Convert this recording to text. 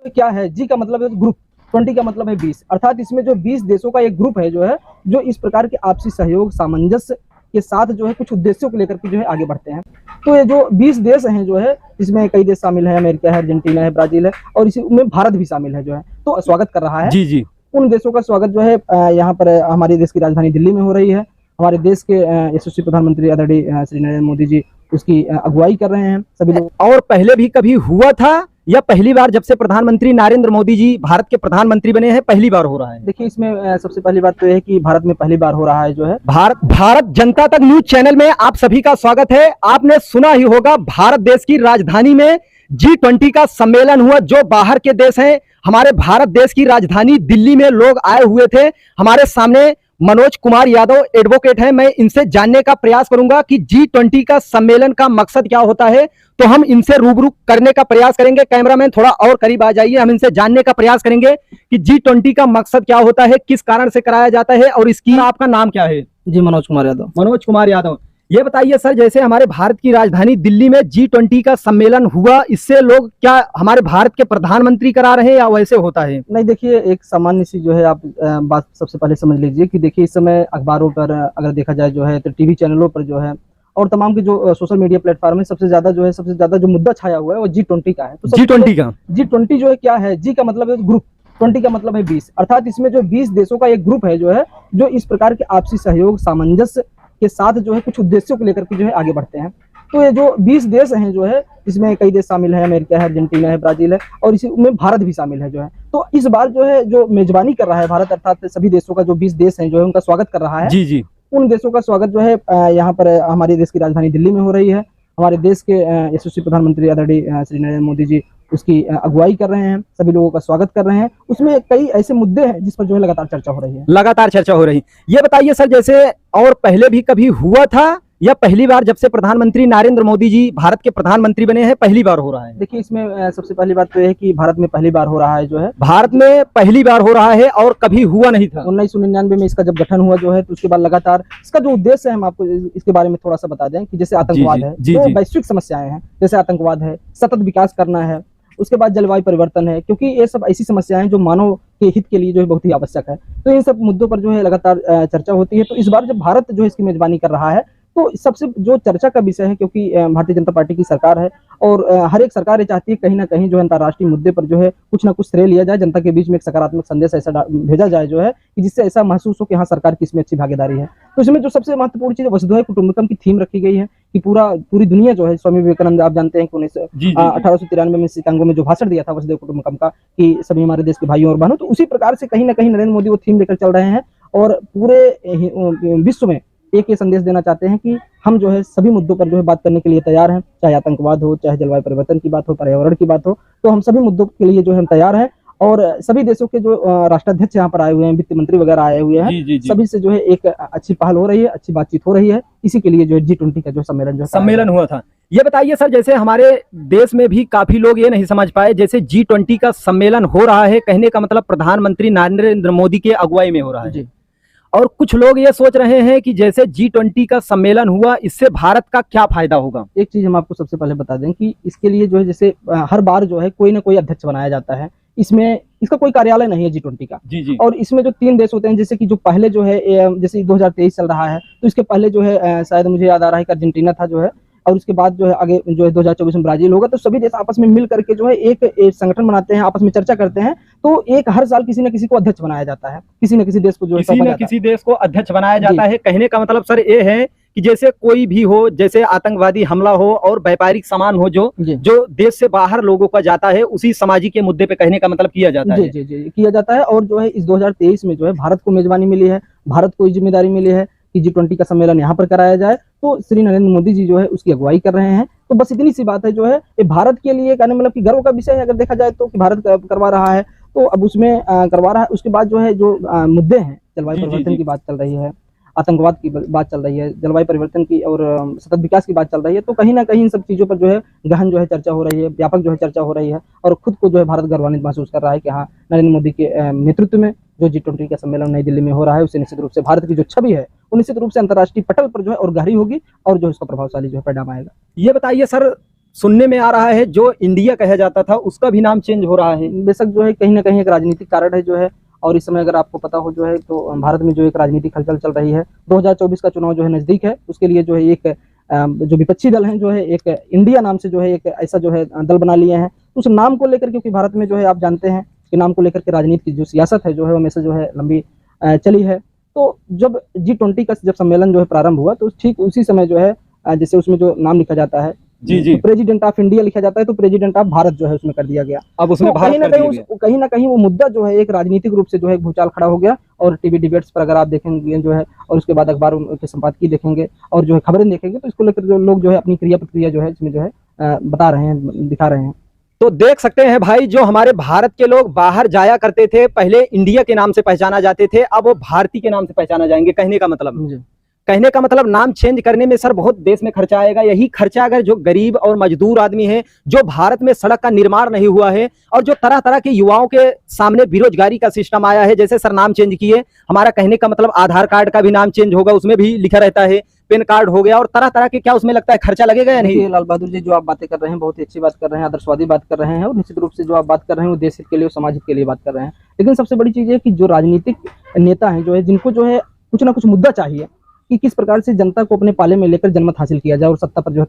क्या है, जी का मतलब है ग्रुप, 20 का मतलब है 20, अर्थात इसमें जो 20 देशों का एक ग्रुप है जो है, जो इस प्रकार के आपसी सहयोग सामंजस्य के साथ जो है कुछ उद्देश्यों को लेकर के जो है आगे बढ़ते हैं। तो ये जो 20 देश हैं जो है, इसमें कई देश शामिल है, अमेरिका है, अर्जेंटीना है, ब्राजील है, और इसी में भारत भी शामिल है जो है, तो स्वागत कर रहा है। जी जी। उन देशों का स्वागत जो है यहाँ पर हमारे देश की राजधानी दिल्ली में हो रही है। हमारे देश के यशस्वी प्रधानमंत्री आदरणीय श्री नरेंद्र मोदी जी उसकी अगुवाई कर रहे हैं सभी लोग। और पहले भी कभी हुआ था या पहली बार जब से प्रधानमंत्री नरेंद्र मोदी जी भारत के प्रधानमंत्री बने हैं पहली बार हो रहा है? देखिए, इसमें सबसे पहली बात तो यह है कि भारत में पहली बार हो रहा है जो है। भारत जनता तक न्यूज चैनल में आप सभी का स्वागत है। आपने सुना ही होगा, भारत देश की राजधानी में G20 का सम्मेलन हुआ। जो बाहर के देश हैं, हमारे भारत देश की राजधानी दिल्ली में लोग आए हुए थे। हमारे सामने मनोज कुमार यादव एडवोकेट हैं। मैं इनसे जानने का प्रयास करूंगा कि G20 का सम्मेलन का मकसद क्या होता है, तो हम इनसे रूबरू करने का प्रयास करेंगे। कैमरामैन थोड़ा और करीब आ जाइए। हम इनसे जानने का प्रयास करेंगे कि G20 का मकसद क्या होता है, किस कारण से कराया जाता है, और इसकी आपका नाम क्या है? जी, मनोज कुमार यादव। मनोज कुमार यादव, ये बताइए सर, जैसे हमारे भारत की राजधानी दिल्ली में G20 का सम्मेलन हुआ, इससे लोग क्या हमारे भारत के प्रधानमंत्री करा रहे हैं या वैसे होता है? नहीं, देखिए, एक सामान्य सी जो है आप बात सबसे पहले समझ लीजिए कि देखिए, इस समय अखबारों पर अगर देखा जाए जो है, तो टीवी चैनलों पर जो है, और तमाम के जो सोशल मीडिया प्लेटफॉर्म है, सबसे ज्यादा जो मुद्दा छाया हुआ है वो G20 का है। तो G20 जो है क्या है, जी का मतलब है ग्रुप, 20 का मतलब है 20, अर्थात इसमें जो 20 देशों का एक ग्रुप है जो है, जो इस प्रकार के आपसी सहयोग सामंजस्य के साथ जो है कुछ उद्देश्यों को लेकर के जो है आगे बढ़ते हैं। तो ये जो 20 देश हैं जो है, इसमें कई देश शामिल है, अमेरिका है, अर्जेंटीना है, ब्राजील है, और इसी में भारत भी शामिल है जो है। तो इस बार जो है जो मेजबानी कर रहा है भारत, अर्थात सभी देशों का जो 20 देश हैं जो है उनका स्वागत कर रहा है। जी जी। उन देशों का स्वागत जो है यहाँ पर हमारे देश की राजधानी दिल्ली में हो रही है। हमारे देश के यशस्वी प्रधानमंत्री आदरणीय श्री नरेंद्र मोदी जी उसकी अगुवाई कर रहे हैं, सभी लोगों का स्वागत कर रहे हैं। उसमें कई ऐसे मुद्दे हैं जिस पर जो है लगातार चर्चा हो रही है। ये बताइए सर, जैसे और पहले भी कभी हुआ था या पहली बार जब से प्रधानमंत्री नरेंद्र मोदी जी भारत के प्रधानमंत्री बने हैं पहली बार हो रहा है? देखिए, इसमें सबसे पहली बात तो यह है कि भारत में पहली बार हो रहा है जो है। भारत में पहली बार हो रहा है और कभी हुआ नहीं था। 1999 में इसका जब गठन हुआ जो है, तो उसके बाद लगातार इसका जो उद्देश्य है, हम आपको इसके बारे में थोड़ा सा बता दें कि जैसे आतंकवाद है, जो वैश्विक समस्याएं हैं, जैसे आतंकवाद है, सतत विकास करना है, उसके बाद जलवायु परिवर्तन है, क्योंकि ये सब ऐसी समस्याएं हैं जो मानव के हित के लिए जो है बहुत ही आवश्यक है। तो इन सब मुद्दों पर जो है लगातार चर्चा होती है। तो इस बार जब भारत जो है इसकी मेजबानी कर रहा है, तो सबसे जो चर्चा का विषय है, क्योंकि भारतीय जनता पार्टी की सरकार है, और हर एक सरकार ये चाहती है कहीं ना कहीं जो है अंतर्राष्ट्रीय मुद्दे पर जो है कुछ ना कुछ श्रेय लिया जाए, जनता के बीच में एक सकारात्मक संदेश ऐसा भेजा जाए जो है कि जिससे ऐसा महसूस हो कि हाँ, सरकार की इसमें अच्छी भागीदारी है। तो इसमें जो सबसे महत्वपूर्ण चीज वसुधैव कुटुंबकम की थीम रखी गई है कि पूरी दुनिया जो है, स्वामी विवेकानंद आप जानते हैं कि 1893 में शिकागो में जो भाषण दिया था वसुधैव कुटुंबकम का, कि सभी हमारे देश के भाइयों और बहनों, तो उसी प्रकार से कहीं ना कहीं नरेंद्र मोदी वो थीम लेकर चल रहे हैं, और पूरे विश्व में एक ये संदेश देना चाहते हैं कि हम जो है सभी मुद्दों पर जो है बात करने के लिए तैयार हैं, चाहे आतंकवाद हो, चाहे जलवायु परिवर्तन की बात हो, पर्यावरण की बात हो, तो हम सभी मुद्दों के लिए जो है हम तैयार हैं। और सभी देशों के जो राष्ट्राध्यक्ष यहाँ पर आए हुए हैं, वित्त मंत्री वगैरह आए हुए हैं, जी। सभी से जो है एक अच्छी पहल हो रही है, अच्छी बातचीत हो रही है। इसी के लिए जो G20 का जो सम्मेलन हुआ था। ये बताइए सर, जैसे हमारे देश में भी काफी लोग ये नहीं समझ पाए, जैसे G20 का सम्मेलन हो रहा है, कहने का मतलब प्रधानमंत्री नरेंद्र मोदी के अगुवाई में हो रहा है जी। और कुछ लोग ये सोच रहे हैं कि जैसे G20 का सम्मेलन हुआ, इससे भारत का क्या फायदा होगा? एक चीज हम आपको सबसे पहले बता दें कि इसके लिए जो है, जैसे हर बार जो है कोई ना कोई अध्यक्ष बनाया जाता है। इसमें इसका कोई कार्यालय नहीं है G20 का। जी। और इसमें जो 3 देश होते हैं, जैसे कि जो पहले जो है, जैसे 2023 चल रहा है, तो इसके पहले जो है शायद मुझे याद आ रहा है कि अर्जेंटीना था जो है, और उसके बाद जो है आगे जो है 2024 में ब्राजील होगा। तो सभी देश आपस में मिल करके जो है एक संगठन बनाते हैं, आपस में चर्चा करते हैं। तो एक हर साल किसी न किसी को अध्यक्ष बनाया जाता है, किसी न किसी देश को जो है किसी देश को अध्यक्ष बनाया जाता है। कहने का मतलब सर ये है कि जैसे कोई भी हो, जैसे आतंकवादी हमला हो और व्यापारिक सामान हो जो देश से बाहर लोगों का जाता है, उसी सामाजिक के मुद्दे पे कहने का मतलब किया जाता है। जी किया जाता है। और जो है इस 2023 में जो है भारत को मेजबानी मिली है, भारत को जिम्मेदारी मिली है कि G20 का सम्मेलन यहाँ पर कराया जाए। तो श्री नरेंद्र मोदी जी जो है उसकी अगुवाई कर रहे हैं। तो बस इतनी सी बात है जो है, ये भारत के लिए कहने मतलब कि गर्व का विषय है अगर देखा जाए तो, कि भारत करवा रहा है, तो अब उसमें करवा रहा है। उसके बाद जो है जो मुद्दे हैं, जलवायु परिवर्तन की बात चल रही है, आतंकवाद की बात चल रही है, जलवायु परिवर्तन की और सतत विकास की बात चल रही है। तो कहीं ना कहीं इन सब चीजों पर जो है गहन जो है चर्चा हो रही है, व्यापक जो है चर्चा हो रही है, और खुद को जो है भारत गर्वान्वित महसूस कर रहा है कि हाँ, नरेंद्र मोदी के नेतृत्व में जो G20 का सम्मेलन नई दिल्ली में हो रहा है, उससे निश्चित रूप से भारत की जो छवि है वो निश्चित रूप से अंतर्राष्ट्रीय पटल पर जो है और गहरी होगी, और जो इसका प्रभावशाली जो है परिणाम आएगा। ये बताइए सर, सुनने में आ रहा है जो इंडिया कहा जाता था उसका भी नाम चेंज हो रहा है। बेशक जो है कहीं ना कहीं एक राजनीतिक कारण है जो है, और इस समय अगर आपको पता हो जो है तो भारत में जो एक राजनीतिक हलचल चल रही है। 2024 का चुनाव जो है नजदीक है, उसके लिए जो है एक जो विपक्षी दल हैं जो है एक इंडिया नाम से जो है एक ऐसा जो है दल बना लिए हैं। तो उस नाम को लेकर, क्योंकि भारत में जो है आप जानते हैं कि नाम को लेकर के राजनीति की जो सियासत है जो है हमेशा जो है लंबी चली है। तो जब G20 का जब सम्मेलन जो है प्रारंभ हुआ तो ठीक उसी समय जो है जैसे उसमें जो नाम लिखा जाता है जी तो प्रेसिडेंट ऑफ इंडिया लिखा जाता है, तो प्रेसिडेंट ऑफ भारत जो है उसमें कर दिया गया। अब उसमें तो भारत कहीं ना कर दिया गया। कहीं ना कहीं वो मुद्दा जो है एक राजनीतिक रूप से जो है भूचाल खड़ा हो गया। और टीवी डिबेट्स पर अगर आप देखेंगे जो है, और उसके बाद अखबारों के संपादकीय देखेंगे और जो है खबरें देखेंगे, तो इसको लेकर जो लोग जो है अपनी क्रिया प्रतिक्रिया जो है इसमें जो है बता रहे हैं, दिखा रहे हैं। तो देख सकते हैं भाई, जो हमारे भारत के लोग बाहर जाया करते थे, पहले इंडिया के नाम से पहचाना जाते थे, अब वो भारतीय के नाम से पहचाना जाएंगे। कहने का मतलब नाम चेंज करने में सर बहुत देश में खर्चा आएगा। यही खर्चा अगर जो गरीब और मजदूर आदमी है, जो भारत में सड़क का निर्माण नहीं हुआ है, और जो तरह तरह के युवाओं के सामने बेरोजगारी का सिस्टम आया है, जैसे सर नाम चेंज किए, हमारा कहने का मतलब आधार कार्ड का भी नाम चेंज होगा, उसमें भी लिखा रहता है, पेन कार्ड हो गया, और तरह तरह के क्या उसमें लगता है खर्चा लगेगा या नहीं? लाल बहादुर जी, जो आप बातें कर रहे हैं बहुत ही अच्छी बात कर रहे हैं, आदर्शवादी बात कर रहे हैं, और निश्चित रूप से जो आप बात कर रहे हैं वो देश हित के लिए और समाज हित के लिए बात कर रहे हैं। लेकिन सबसे बड़ी चीज है कि जो राजनीतिक नेता हैं जो है, जिनको जो है कुछ ना कुछ मुद्दा चाहिए कि किस प्रकार से जनता को अपने पाले में लेकर जनमत हासिल किया जाए और सत्ता पर जो है